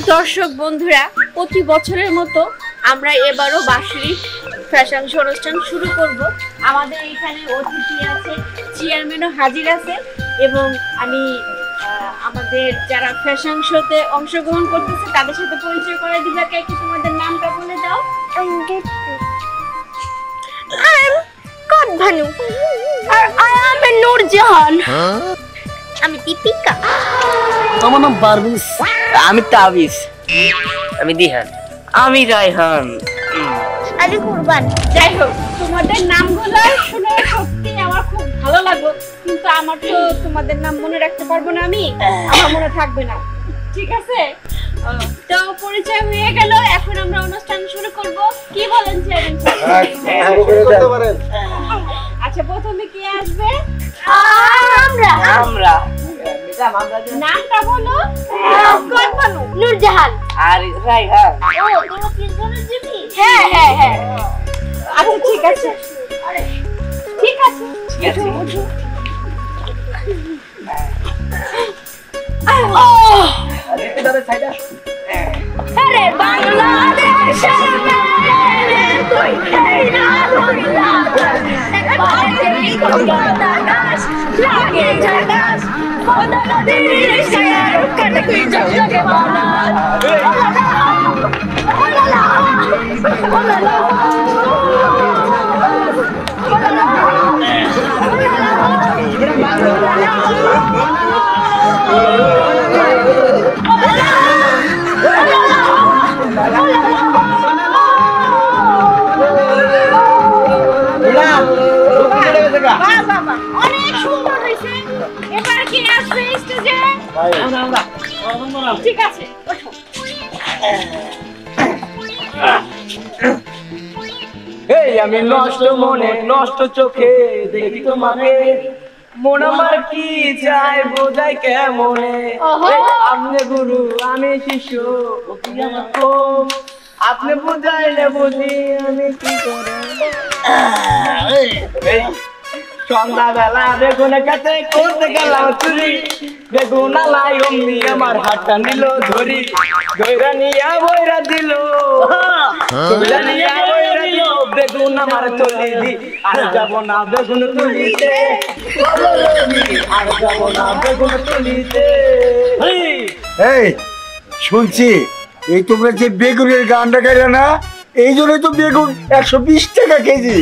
দর্শক বন্ধুরা, প্রতি বছরের মতো আমরা এবারও বার্ষিক ফ্যাশন শো অনুষ্ঠান শুরু করব। আমাদের এখানে অতিথি আছে, চেয়ারম্যানও হাজির আছে এবং আমি আমাদের যারা ফ্যাশন শোতে অংশগ্রহণ করতেছে তাদের সাথে পরিচয় করে দিব। একটু তোমাদের নামটা বলে দাও। ভানু আর আমি নূরজাহান। আমি দীপিকা। আমার নাম পারভেজ। আমি তাবিজ। আমি দিহান। আমি রায়হান। আমি কুরবান। যাই হোক, তোমাদের নামগুলো শুনে সত্যি আমার খুব ভালো লাগলো, কিন্তু আমার তো তোমাদের নাম মনে রাখতে পারবো না, আমার মনে থাকবে না। ঠিক আছে, তো পরিচয় হয়ে গেল, এখন আমরা অনুষ্ঠান শুরু করব। কি বলেন চেয়ারম্যান? আচ্ছা, প্রথমে কে আসবে? আমরা নামটা বলো। নূরজাহান আর রায়হান। তোমরা তিনজনের জিবি? হ্যাঁ হ্যাঁ হ্যাঁ। আচ্ছা ঠিক আছে, ঠিক আছে, উঠো। আরে বাংলাদেশের মেয়ে তুই না লইলা বাড়ি কোলাদাস লাগে জানাস খোদা নদীর শের কাটে তুই জগে মানা ওলালা ওলালা অনেক সুন্দর হয়েছে। এবার কি আসবে স্টেজে? ঠিক আছে, এই আমি নষ্ট মনে নষ্ট চোখে দেখি তোমাকে, মন আমার কি চায় বোঝাই কেমনে। আপনি গুরু আমি শিষ্য, আমার কম আপনি বুঝাইলে বুঝি আমি কি করে। সন্ধ্যাবেলা বেগুন কাছে করতে গেলাম চুরি, বেগুন আলাই অমনি আমার হাতটা নিল ধরি, ধৈরা নিয়া বইরা দিল, ধৈরা নিয়া বইরা দিল, বেগুন আমার তুলি দি, আর যাব না বেগুন তুলিতে, আর যাব না বেগুন তুলিতে। এই শুনছি এই তোমরা যে বেগুনের গানটা গাইলে না, এই জন্য তো বেগুন 120 টাকা কেজি।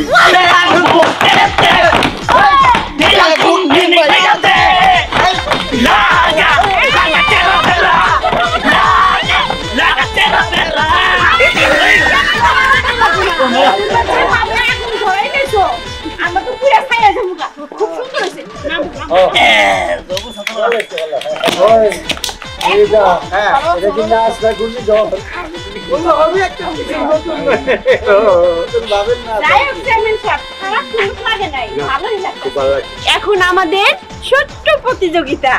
এখন আমাদের ছোট্ট প্রতিযোগিতা,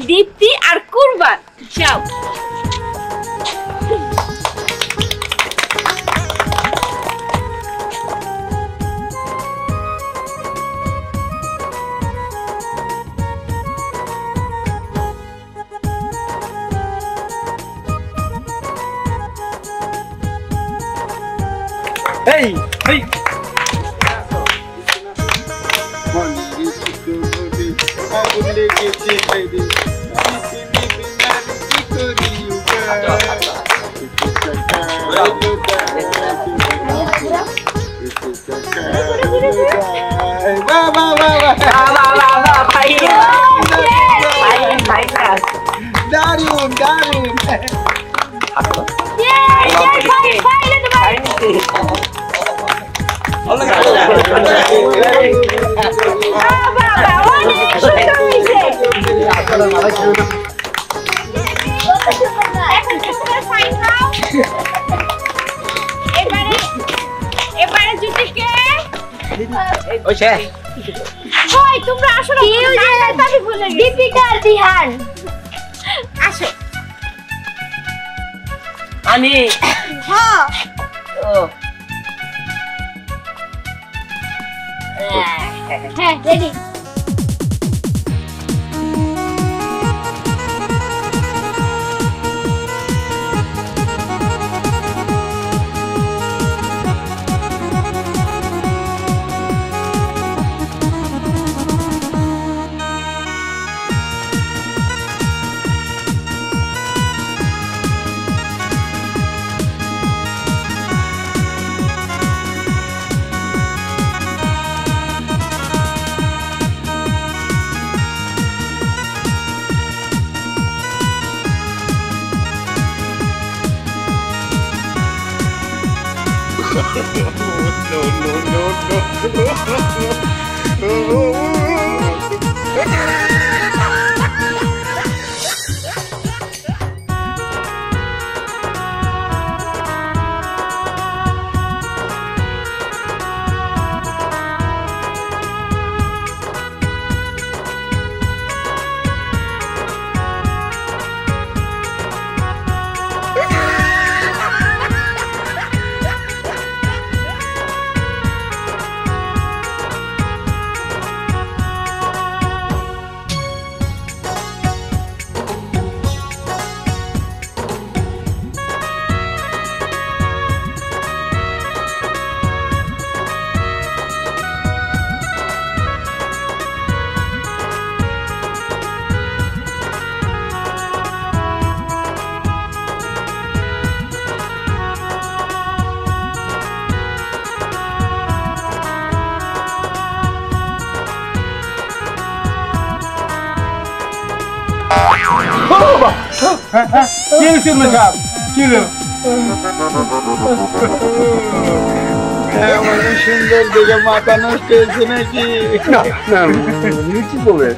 দীপ্তি আর কুরবান। যাও। এই এই দারুন দারুন। তোমরা আসো, দীপিকা আর দিহান আসো। আমি হ্যাঁ হ্যাঁ রেডি। কি হয়েছে মেশাব কি হলো সুন্দর দেখে মাথা নষ্ট হয়েছে নাকি না কি বলে